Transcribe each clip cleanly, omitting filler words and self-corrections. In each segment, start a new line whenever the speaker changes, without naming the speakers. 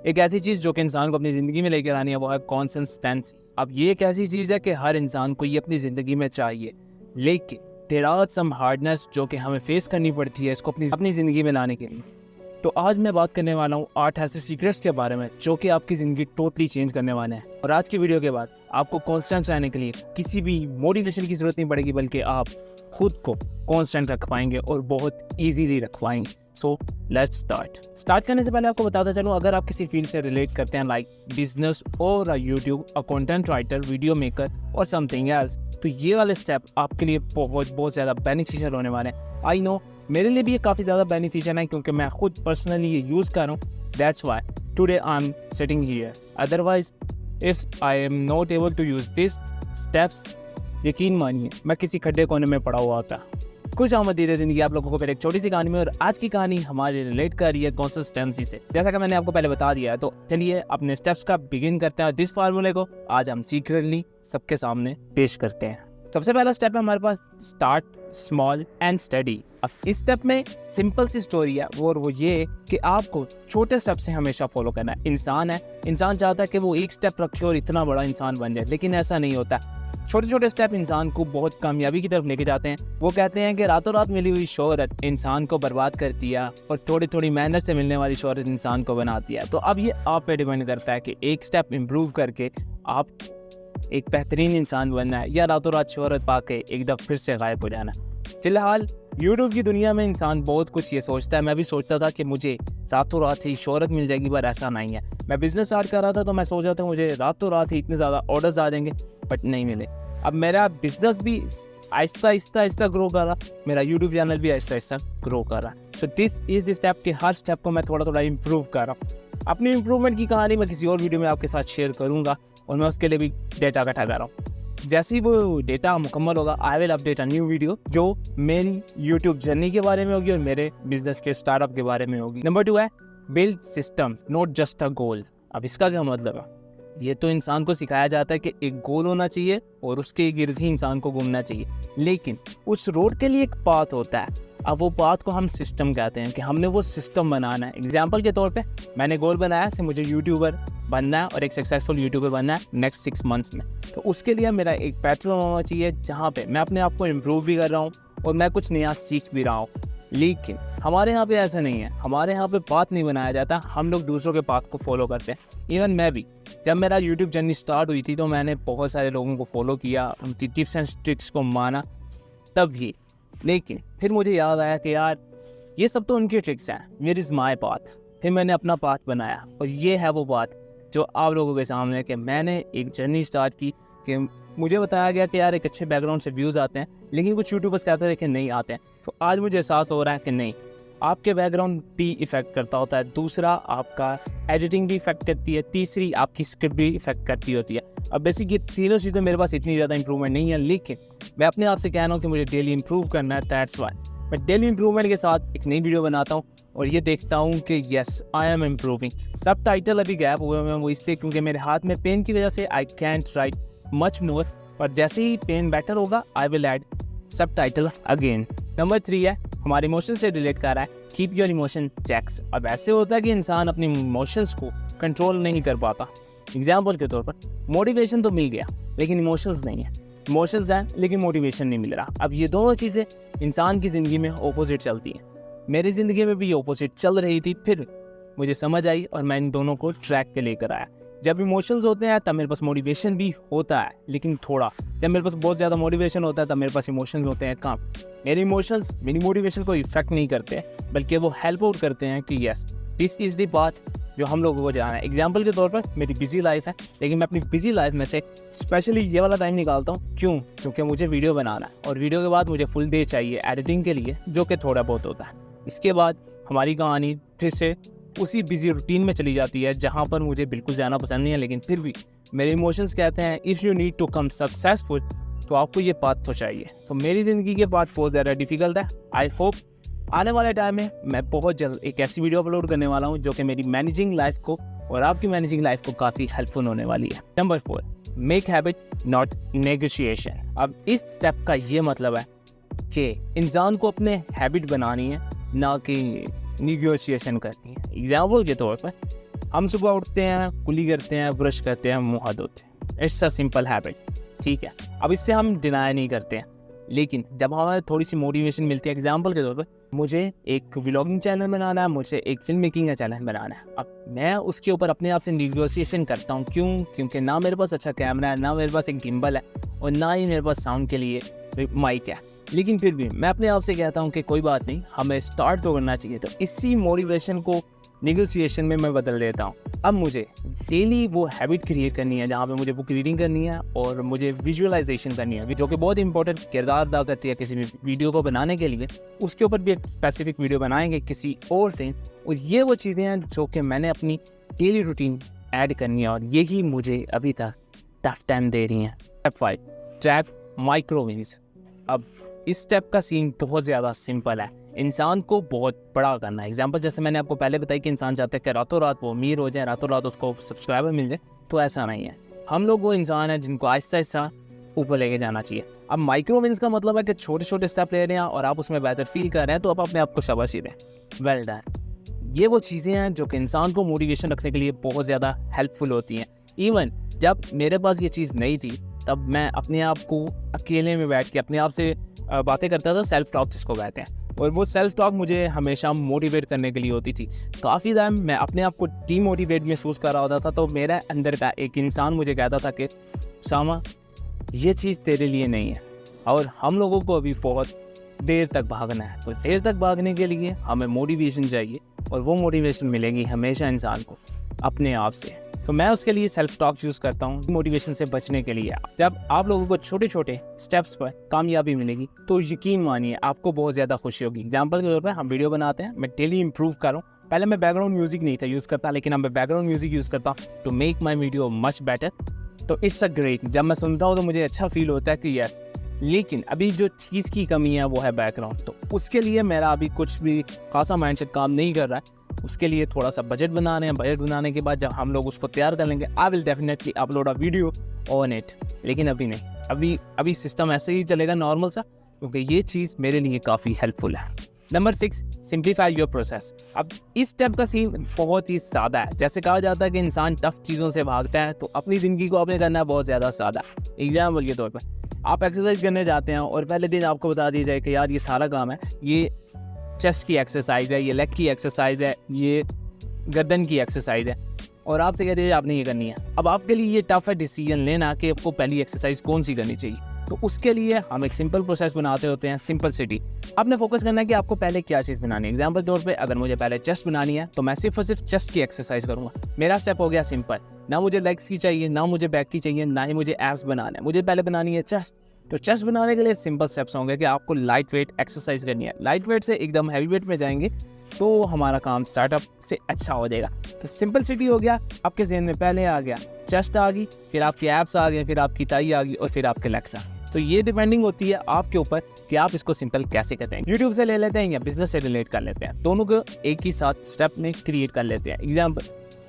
एक ऐसी चीज़ जो कि इंसान को अपनी ज़िंदगी में लेकर आनी है, वो है कंसिस्टेंसी। अब ये एक ऐसी चीज़ है कि हर इंसान को ये अपनी ज़िंदगी में चाहिए, लेकिन देयर आर सम हार्डनेस जो कि हमें फेस करनी पड़ती है इसको अपनी ज़िंदगी में लाने के लिए। तो आज मैं बात करने वाला हूँ 8 ऐसे सीक्रेट्स के बारे में जो कि आपकी ज़िंदगी टोटली चेंज करने वाले हैं। और आज की वीडियो के बाद आपको कांस्टेंट रहने के लिए किसी भी मोटिवेशन की ज़रूरत नहीं पड़ेगी, बल्कि आप खुद को कांस्टेंट रख पाएंगे और बहुत ईजीली रख पाएंगे। सो लेट्स स्टार्ट करने से पहले आपको बताता चलूँ, अगर आप किसी फील्ड से रिलेट करते हैं लाइक बिजनेस और YouTube, a content writer, video maker और समथिंग एल्स, तो ये वाले स्टेप आपके लिए बहुत ज़्यादा बेनिफिशियल होने वाले हैं। आई नो मेरे लिए भी ये काफ़ी ज़्यादा बेनिफिशियल है क्योंकि मैं खुद पर्सनली ये यूज़ कर रहा हूँ। That's why today I am sitting here. Otherwise if I am not able to use this steps, यकीन मानिए मैं किसी खड्डे कोने में पड़ा हुआ होता। खुश आमदीद है ज़िंदगी आप लोगों को फिर एक छोटी सी कहानी में। और आज की कहानी हमारे रिलेट कर रही है कंसिस्टेंसी से, जैसा कि मैंने आपको पहले बता दिया है। तो चलिए अपने स्टेप्स का बिगिन करते हैं। दिस फार्मूले को आज हम सीक्रेटली सबके सामने पेश करते हैं। सबसे पहला स्टेप है हमारे पास, स्टार्ट स्मॉल एंड स्टडी। अब इस स्टेप में सिंपल सी स्टोरी है वो ये कि आपको छोटे स्टेप से हमेशा फॉलो करना है। इंसान चाहता है कि वो एक स्टेप रखे और इतना बड़ा इंसान बन जाए, लेकिन ऐसा नहीं होता। छोटे छोटे स्टेप इंसान को बहुत कामयाबी की तरफ लेके जाते हैं। वो कहते हैं कि रातों रात मिली हुई शोहरत इंसान को बर्बाद करती है और थोड़ी थोड़ी मेहनत से मिलने वाली शोहरत इंसान को बनाती है। तो अब ये आप पे डिपेंड करता है कि एक स्टेप इम्प्रूव करके आप एक बेहतरीन इंसान बनना है या रातों रात शोहरत पाके एकदम फिर से गायब हो जाना। फिलहाल यूट्यूब की दुनिया में इंसान बहुत कुछ ये सोचता है। मैं भी सोचता था कि मुझे रातों रात ही शोहरत मिल जाएगी, पर ऐसा नहीं है। मैं बिजनेस स्टार्ट कर रहा था तो मैं सोच रहा था मुझे रातों रात ही इतने ज़्यादा ऑर्डर्स आ जाएंगे, बट नहीं मिले। अब मेरा बिजनेस भी आहिस्ता ग्रो कर रहा, मेरा यूट्यूब चैनल भी आहिस्ता ग्रो कर रहा। So this is the step कि हर स्टेप को मैं थोड़ा इम्प्रूव कर रहा हूँ। अपनी इम्प्रूवमेंट की कहानी मैं किसी और वीडियो में आपके साथ शेयर करूँगा और मैं उसके लिए भी डेटा इकट्ठा कर रहा हूँ। जैसे ही वो डेटा मुकम्मल होगा, I will update a new video जो मेरी यूट्यूब जर्नी के बारे में होगी और मेरे बिजनेस के स्टार्टअप के बारे में होगी। नंबर 2 है build system not just a goal. अब इसका क्या मतलब है? ये तो इंसान को सिखाया जाता है कि एक गोल होना चाहिए और उसके गिर्द ही इंसान को घूमना चाहिए, लेकिन उस रोड के लिए एक पाथ होता है। अब वो पाथ को हम सिस्टम कहते हैं कि हमने वो सिस्टम बनाना है। एग्जाम्पल के तौर पे मैंने गोल बनाया कि मुझे यूट्यूबर बनना है और एक सक्सेसफुल यूट्यूबर बनना है नेक्स्ट 6 मंथ्स में। तो उसके लिए मेरा एक प्लेटफॉर्म होना चाहिए जहाँ पे मैं अपने आप को इम्प्रूव भी कर रहा हूँ और मैं कुछ नया सीख भी रहा हूँ। लेकिन हमारे यहाँ पे ऐसा नहीं है। हमारे यहाँ पे पाथ नहीं बनाया जाता, हम लोग दूसरों के पाथ को फॉलो करते हैं। इवन मैं भी, जब मेरा यूट्यूब जर्नी स्टार्ट हुई थी तो मैंने बहुत सारे लोगों को फॉलो किया, उनकी टिप्स एंड ट्रिक्स को माना तभी। लेकिन फिर मुझे याद आया कि यार ये सब तो उनकी ट्रिक्स हैं, वेयर इज़ माई पाथ। फिर मैंने अपना पाथ बनाया और ये है वो पाथ जो आप लोगों के सामने कि मैंने एक जर्नी स्टार्ट की। कि मुझे बताया गया कि यार एक अच्छे बैकग्राउंड से व्यूज़ आते हैं, लेकिन कुछ यूट्यूबर्स कहते हैं कि नहीं आते हैं। तो आज मुझे एहसास हो रहा है कि नहीं, आपके बैकग्राउंड भी इफ़ेक्ट करता होता है। दूसरा, आपका एडिटिंग भी इफ़ेक्ट करती है। तीसरी, आपकी स्क्रिप्ट भी इफ़ेक्ट करती होती है। अब बेसिक ये तीनों चीज़ें मेरे पास इतनी ज़्यादा इंप्रूवमेंट नहीं है, लेकिन मैं अपने आप से कह रहा हूँ कि मुझे डेली इंप्रूव करना है। दैट्स वाई मैं डेली इंप्रूवमेंट के साथ एक नई वीडियो बनाता हूँ और ये देखता हूँ कि यस आई एम इम्प्रूविंग। सब टाइटल अभी गैप हुए हैं, वो इसलिए क्योंकि मेरे हाथ में पेन की वजह से I can't right much more, पर जैसे ही पेन बेटर होगा आई विल ऐड सब टाइटल अगेन। नंबर 3 है हमारे इमोशन से रिलेट कर रहा है, कीप योर इमोशन चेक्स। अब ऐसे होता है कि इंसान अपने इमोशंस को कंट्रोल नहीं कर पाता। एग्जाम्पल के तौर पर मोटिवेशन तो मिल गया लेकिन इमोशंस नहीं है, इमोशंस हैं लेकिन मोटिवेशन नहीं मिल रहा। अब ये दोनों चीज़ें इंसान की ज़िंदगी में ऑपोजिट चलती हैं। मेरी ज़िंदगी में भी ये ऑपोजिट चल रही थी, फिर मुझे समझ आई और मैं इन दोनों को ट्रैक पे लेकर आया। जब इमोशंस होते हैं तब मेरे पास मोटिवेशन भी होता है, लेकिन थोड़ा। जब मेरे पास बहुत ज़्यादा मोटिवेशन होता है तब मेरे पास इमोशंस होते हैं कम। मेरे इमोशंस मेरी मोटिवेशन को इफेक्ट नहीं करते, बल्कि वो हेल्प आउट करते हैं कि yes this is the path जो हम लोगों को जाना है। एग्जाम्पल के तौर पर मेरी बिजी लाइफ है, लेकिन मैं अपनी बिजी लाइफ में से स्पेशली ये वाला टाइम निकालता हूँ। क्यों? क्योंकि मुझे वीडियो बनाना है और वीडियो के बाद मुझे फुल डे चाहिए एडिटिंग के लिए, जो कि थोड़ा बहुत होता है। इसके बाद हमारी कहानी फिर से उसी बिजी रूटीन में चली जाती है जहाँ पर मुझे बिल्कुल जाना पसंद नहीं है, लेकिन फिर भी मेरे इमोशंस कहते हैं if you need to come successful तो आपको ये पाथ तो चाहिए। तो मेरी ज़िंदगी के पाथ बहुत ज़्यादा डिफ़िकल्ट है। आई होप आने वाले टाइम में मैं बहुत जल्द एक ऐसी वीडियो अपलोड करने वाला हूँ जो कि मेरी मैनेजिंग लाइफ को और आपकी मैनेजिंग लाइफ को काफ़ी हेल्पफुल होने वाली है। Number 4, make habit not negotiation. अब इस स्टेप का ये मतलब है कि इंसान को अपने हैबिट बनानी है, ना कि निगोशिएशन करनी है। एग्जाम्पल के तौर पर हम सुबह उठते हैं, कुली करते हैं, ब्रश करते हैं, मुँह हाथ धोते हैं। इट्स अ सिंपल हैबिट, ठीक है। अब इससे हम डिनाई नहीं करते हैं, लेकिन जब हमें थोड़ी सी मोटिवेशन मिलती है, एग्जाम्पल के तौर पर मुझे एक व्लॉगिंग चैनल बनाना है, मुझे एक फिल्म मेकिंग का चैनल बनाना है, अब मैं उसके ऊपर अपने आप से निगोशिएशन करता हूँ। क्यों? क्योंकि ना मेरे पास अच्छा कैमरा है, ना मेरे पास एक गिम्बल है, और ना ही मेरे पास साउंड के लिए माइक है। लेकिन फिर भी मैं अपने आप से कहता हूँ कि कोई बात नहीं, हमें स्टार्ट तो करना चाहिए। तो इसी मोटिवेशन को निगोशिएशन में मैं बदल देता हूँ। अब मुझे डेली वो हैबिट क्रिएट करनी है जहाँ पे मुझे बुक रीडिंग करनी है और मुझे विजुअलाइजेशन करनी है, जो कि बहुत इंपॉर्टेंट किरदार अदा करती है किसी भी वीडियो को बनाने के लिए। उसके ऊपर भी एक स्पेसिफिक वीडियो बनाएंगे किसी और दिन। और ये वो चीज़ें हैं जो कि मैंने अपनी डेली रूटीन ऐड करनी है, और यही मुझे अभी तक टफ टाइम दे रही हैं। Step 5, track microwaves. अब इस स्टेप का सीन बहुत ज़्यादा सिंपल है, इंसान को बहुत बड़ा करना है। एग्जांपल जैसे मैंने आपको पहले बताई कि इंसान चाहता है कि रातों रात वो अमीर हो जाए, रातों रात उसको सब्सक्राइबर मिल जाए, तो ऐसा नहीं है। हम लोग वो इंसान हैं जिनको आहिस्ता आहिस्ता ऊपर लेके जाना चाहिए। अब माइक्रो विन्स का मतलब है कि छोटे छोटे स्टेप ले रहे हैं और आप उसमें बेहतर फील कर रहे हैं, तो आप अपने आप को शाबाशी दें, वेल डन। ये वो चीज़ें हैं जो कि इंसान को मोटिवेशन रखने के लिए बहुत ज़्यादा हेल्पफुल होती हैं। इवन जब मेरे पास ये चीज़ नहीं थी, तब मैं अपने आप को अकेले में बैठ के अपने आप से बातें करता था, सेल्फ टॉक जिसको कहते हैं। और वो सेल्फ टॉक मुझे हमेशा मोटिवेट करने के लिए होती थी। काफ़ी टाइम मैं अपने आप को डीमोटिवेट महसूस कर रहा होता था, तो मेरा अंदर का एक इंसान मुझे कहता था कि सामा, ये चीज़ तेरे लिए नहीं है, और हम लोगों को अभी बहुत देर तक भागना है। तो देर तक भागने के लिए हमें मोटिवेशन चाहिए, और वो मोटिवेशन मिलेगी हमेशा इंसान को अपने आप से। तो मैं उसके लिए सेल्फ टॉक यूज़ करता हूँ मोटिवेशन से बचने के लिए। जब आप लोगों को छोटे छोटे स्टेप्स पर कामयाबी मिलेगी, तो यकीन मानिए आपको बहुत ज़्यादा खुशी होगी। एग्जाम्पल के तौर पर हम वीडियो बनाते हैं, मैं डेली इंप्रूव कर रहा हूँ। पहले मैं बैकग्राउंड म्यूजिक नहीं था यूज़ करता, लेकिन अब मैं बैकग्राउंड म्यूजिक यूज़ करता हूँ to make my video much better. तो इट्स अ ग्रेट, जब मैं सुनता हूँ तो मुझे अच्छा फील होता है कि यस। लेकिन अभी जो चीज़ की कमी है वो है बैकग्राउंड। तो उसके लिए मेरा अभी कुछ भी खासा माइंडसेट काम नहीं कर रहा है। उसके लिए थोड़ा सा बजट बना रहे हैं। बजट बनाने के बाद जब हम लोग उसको तैयार कर लेंगे, I will definitely upload a video on it. लेकिन अभी नहीं, अभी सिस्टम ऐसे ही चलेगा नॉर्मल सा, क्योंकि ये चीज़ मेरे लिए काफ़ी हेल्पफुल है। Number 6, simplify your process. अब इस स्टेप का सीन बहुत ही सादा है। जैसे कहा जाता है कि इंसान टफ चीज़ों से भागता है, तो अपनी ज़िंदगी को आपने करना है बहुत ज़्यादा सादा। एग्जाम्पल के तौर पर आप एक्सरसाइज करने जाते हैं और पहले दिन आपको बता दिया जाए कि यार ये सारा काम है, ये चेस्ट की एक्सरसाइज है, ये लेग की एक्सरसाइज है, ये गर्दन की एक्सरसाइज है, और आपसे कहते हैं आपने ये करनी है। अब आपके लिए ये टफ है डिसीजन लेना कि आपको पहली एक्सरसाइज कौन सी करनी चाहिए। तो उसके लिए हम एक सिंपल प्रोसेस बनाते होते हैं, सिंपलिसिटी। आपने फोकस करना है कि आपको पहले क्या चीज़ बनानी है। एग्जाम्पल तौर पे अगर मुझे पहले चेस्ट बनानी है, तो मैं सिर्फ और सिर्फ चेस्ट की एक्सरसाइज करूँगा। मेरा स्टेप हो गया सिंपल, ना मुझे लेग्स की चाहिए, ना मुझे बैक की चाहिए, ना ही मुझे एब्स बनाना है। मुझे पहले बनानी है चेस्ट। तो चेस्ट बनाने के लिए सिंपल स्टेप्स होंगे कि आपको लाइट वेट एक्सरसाइज करनी है। लाइट वेट से एकदम हैवी वेट में जाएंगे तो हमारा काम स्टार्टअप से अच्छा हो जाएगा। तो सिंपलिसिटी हो गया, आपके जहन में पहले आ गया, चेस्ट आ गई, फिर आपके एब्स आ गए, फिर आपकी ताई आ गई, और फिर आपके लेग्स आ गए। तो ये डिपेंडिंग होती है आपके ऊपर कि आप इसको सिंपल कैसे करते हैं। यूट्यूब से ले लेते हैं या बिजनेस से रिलेट कर लेते हैं, दोनों को एक ही साथ स्टेप में क्रिएट कर लेते हैं। एग्जाम्पल,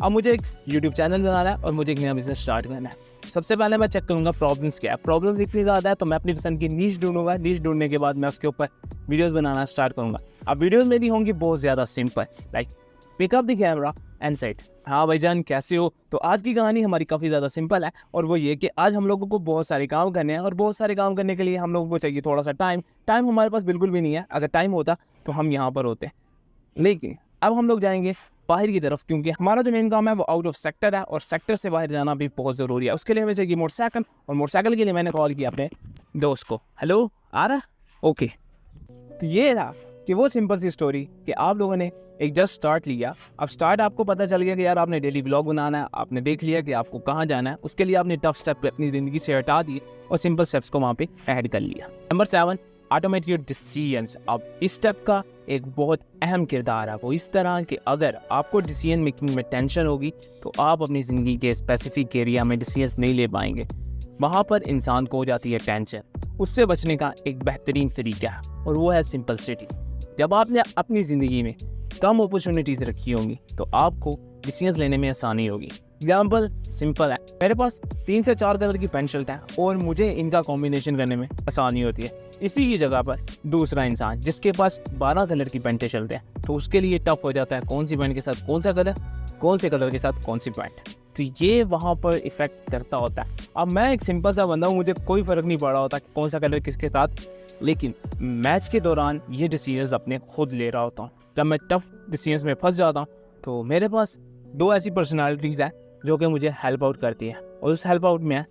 अब मुझे एक यूट्यूब चैनल बनाना है और मुझे एक नया बिजनेस स्टार्ट करना है। सबसे पहले मैं चेक करूँगा प्रॉब्लम्स क्या है। प्रॉब्लम्स इतनी ज़्यादा है तो मैं अपनी पसंद की नीश ढूंढूंगा। नीश ढूंढने के बाद मैं उसके ऊपर वीडियोस बनाना स्टार्ट करूँगा। अब वीडियोस मेरी होंगी बहुत ज़्यादा simple, like pick up the camera and set, हाँ भाईजान कैसे हो। तो आज की कहानी हमारी काफ़ी ज़्यादा सिंपल है, और वो ये कि आज हम लोगों को बहुत सारे काम करने हैं, और बहुत सारे काम करने के लिए हम लोगों को चाहिए थोड़ा सा टाइम। टाइम हमारे पास बिल्कुल भी नहीं है। अगर टाइम होता तो हम यहाँ पर होते, लेकिन अब हम लोग जाएंगे बाहर की तरफ, क्योंकि हमारा जो मेन काम है वो आउट ऑफ सेक्टर है, और सेक्टर से बाहर जाना भी बहुत ज़रूरी है। उसके लिए हमें चाहिए मोटरसाइकिल, और मोटरसाइकिल के लिए मैंने कॉल किया अपने दोस्त को। हेलो, आ रहा? ओके। तो ये था कि वो सिंपल सी स्टोरी कि आप लोगों ने एक जस्ट स्टार्ट लिया। अब स्टार्ट आपको पता चल गया कि यार आपने डेली व्लॉग बनाना है, आपने देख लिया कि आपको कहाँ जाना है। उसके लिए आपने टफ स्टेप अपनी ज़िंदगी से हटा दिए और सिंपल स्टेप्स को वहाँ पे ऐड कर लिया। Number 7, automate your decisions. अब इस स्टेप का एक बहुत अहम किरदार है, वो इस तरह कि अगर आपको डिसीजन मेकिंग में टेंशन होगी तो आप अपनी ज़िंदगी के स्पेसिफिक एरिया में डिसीजंस नहीं ले पाएंगे। वहाँ पर इंसान को हो जाती है टेंशन। उससे बचने का एक बेहतरीन तरीका है, और वो है सिंपलिसिटी। जब आपने अपनी ज़िंदगी में कम अपॉर्चुनिटीज़ रखी होंगी तो आपको डिसीजंस लेने में आसानी होगी। एग्जाम्पल सिंपल है, मेरे पास 3 से 4 कलर की पेन शर्ट है और मुझे इनका कॉम्बिनेशन करने में आसानी होती है। इसी की जगह पर दूसरा इंसान जिसके पास 12 कलर की पेंटें चलते हैं, तो उसके लिए टफ हो जाता है कौन सी पेन के साथ कौन सा कलर कौन से कलर के साथ कौन सी पैंट, तो ये वहाँ पर इफ़ेक्ट करता होता है। अब मैं एक सिंपल सा बंदा हूँ, मुझे कोई फ़र्क नहीं पड़ रहा होता कि कौन सा कलर किसके साथ, लेकिन मैच के दौरान ये डिसीजंस अपने खुद ले रहा होता हूँ। जब मैं टफ डिसीजंस में फंस जाता हूँ तो मेरे पास 2 ऐसी पर्सनालिटीज़ हैं जो कि मुझे हेल्प आउट करती है, और उस हेल्प आउट में है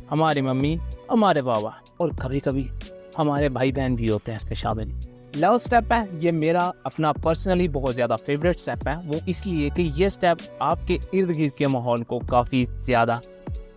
हमारी मम्मी, हमारे पापा, और कभी कभी हमारे भाई बहन भी होते हैं इसमें शामिल। लव स्टेप है, ये मेरा अपना पर्सनली बहुत ज़्यादा फेवरेट स्टेप है। वो इसलिए कि ये स्टेप आपके इर्द गिर्द के माहौल को काफ़ी ज़्यादा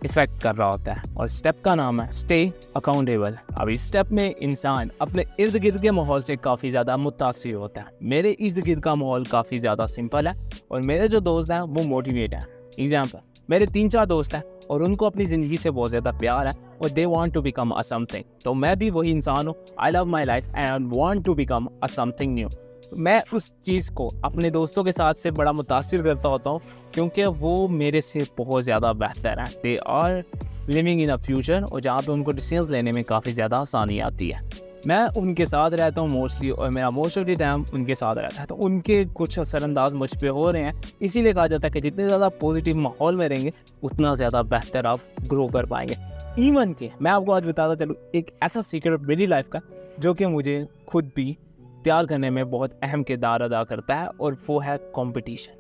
इफ़ेक्ट कर रहा होता है, और स्टेप का नाम है स्टे अकाउंटेबल। अब इस स्टेप में इंसान अपने इर्द गिर्द के माहौल से काफ़ी ज़्यादा मुतासिर होता है। मेरे इर्द गिर्द का माहौल काफ़ी ज़्यादा सिंपल है, और मेरे जो दोस्त हैं वो मोटिवेट हैं। एग्जाम्पल, मेरे 3-4 दोस्त हैं और उनको अपनी ज़िंदगी से बहुत ज़्यादा प्यार है, और they want to become a something. तो मैं भी वही इंसान हूँ, I love my life and want to become a something new. मैं उस चीज़ को अपने दोस्तों के साथ से बड़ा मुतासिर करता होता हूँ, क्योंकि वो मेरे से बहुत ज़्यादा बेहतर हैं। They are living in a future, और जहाँ पे उनको डिसीजंस लेने में काफ़ी ज़्यादा आसानी आती है। मैं उनके साथ रहता हूँ मोस्टली, और मेरा मोस्ट ऑफ द टाइम उनके साथ रहता है, तो उनके कुछ असरअंदाज मुझ पे हो रहे हैं। इसीलिए कहा जाता है कि जितने ज़्यादा पॉजिटिव माहौल में रहेंगे उतना ज़्यादा बेहतर आप ग्रो कर पाएंगे। इवन के मैं आपको आज बताता चलूँ एक ऐसा सीक्रेट मेरी लाइफ का जो कि मुझे खुद भी तैयार करने में बहुत अहम किरदार अदा करता है, और वो है कंपटीशन।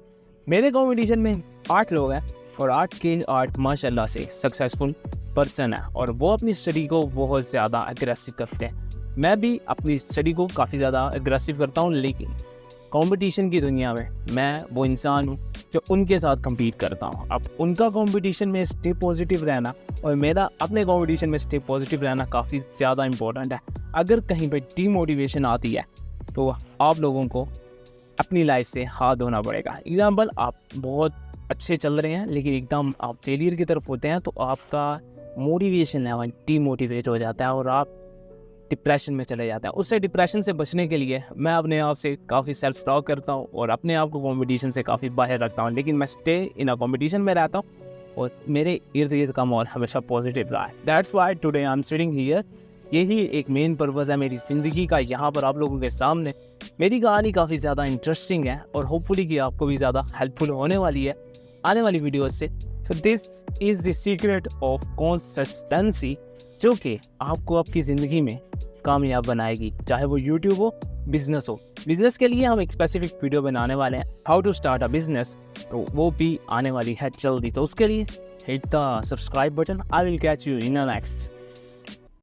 मेरे कंपटीशन में 8 लोग हैं, और 8 के 8 माशाल्लाह से सक्सेसफुल पर्सन है, और वो अपनी स्टडी को बहुत ज़्यादा अग्रेसिव करते हैं। मैं भी अपनी स्टडी को काफ़ी ज़्यादा अग्रेसिव करता हूँ, लेकिन कंपटीशन की दुनिया में मैं वो इंसान हूँ जो उनके साथ compete करता हूँ। अब उनका कंपटीशन में स्टे पॉजिटिव रहना और मेरा अपने कंपटीशन में स्टे पॉजिटिव रहना काफ़ी ज़्यादा इंपॉर्टेंट है। अगर कहीं पे डीमोटिवेशन आती है तो आप लोगों को अपनी लाइफ से हाथ धोना पड़ेगा। एग्जाम्पल, आप बहुत अच्छे चल रहे हैं लेकिन एकदम आप फेलियर की तरफ होते हैं, तो आपका मोटिवेशन लेवल डीमोटिवेट हो जाता है और आप डिप्रेशन में चले जाते हैं। उससे डिप्रेशन से बचने के लिए मैं अपने आप से काफ़ी सेल्फ टॉक करता हूँ और अपने आप को कंपटीशन से काफ़ी बाहर रखता हूँ, लेकिन मैं स्टे इन अ कंपटीशन में रहता हूँ और मेरे इर्द गिर्द का माहौल हमेशा पॉजिटिव रहा है। That's why today I am sitting here. यही एक मेन पर्पज़ है मेरी ज़िंदगी का, यहाँ पर आप लोगों के सामने मेरी कहानी काफ़ी ज़्यादा इंटरेस्टिंग है और होपफुली कि आपको भी ज़्यादा हेल्पफुल होने वाली है आने वाली वीडियोस से। तो this is the secret of consistency, जो कि आपको आपकी ज़िंदगी में कामयाब बनाएगी, चाहे वो यूट्यूब हो, बिजनेस हो। बिजनेस के लिए हम एक स्पेसिफिक वीडियो बनाने वाले हैं, how to start a business, तो वो भी आने वाली है जल्दी। तो उसके लिए hit the subscribe button. I will catch you in the next.